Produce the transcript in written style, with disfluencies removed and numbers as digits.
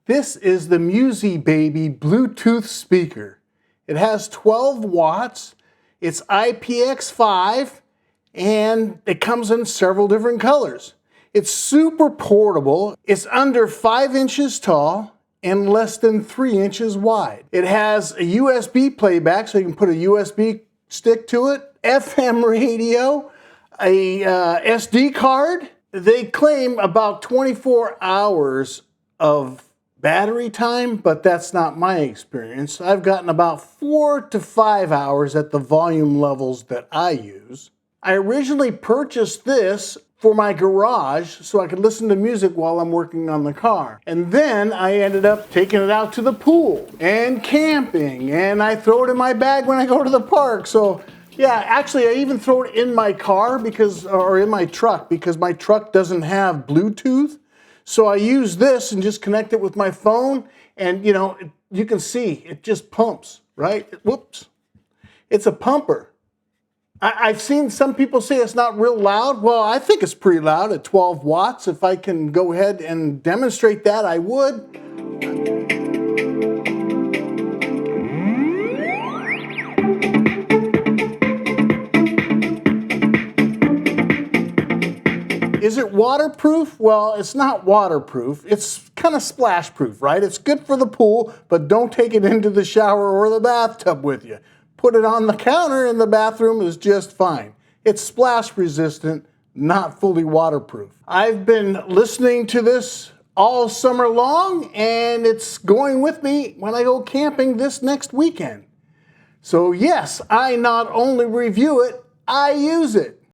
This is the MusiBaby Bluetooth speaker. It has 12 watts, it's IPX5, and it comes in several different colors. It's super portable, it's under 5 inches tall, and less than 3 inches wide. It has a USB playback, so you can put a USB stick to it, FM radio, a SD card. They claim about 24 hours of battery time, but that's not my experience. I've gotten about 4 to 5 hours at the volume levels that I use. I originally purchased this for my garage so I could listen to music while I'm working on the car. And then I ended up taking it out to the pool and camping, and I throw it in my bag when I go to the park. So yeah, actually I even throw it in my car or in my truck because my truck doesn't have Bluetooth. So I use this and just connect it with my phone, and you can see it just pumps, right? Whoops. It's a pumper. I've seen some people say it's not real loud. Well, I think it's pretty loud at 12 watts. If I can go ahead and demonstrate that, I would. Is it waterproof? Well, it's not waterproof. It's kind of splash proof, right? It's good for the pool, but don't take it into the shower or the bathtub with you. Put it on the counter in the bathroom is just fine. It's splash resistant, not fully waterproof. I've been listening to this all summer long, and it's going with me when I go camping this next weekend. So yes, I not only review it, I use it.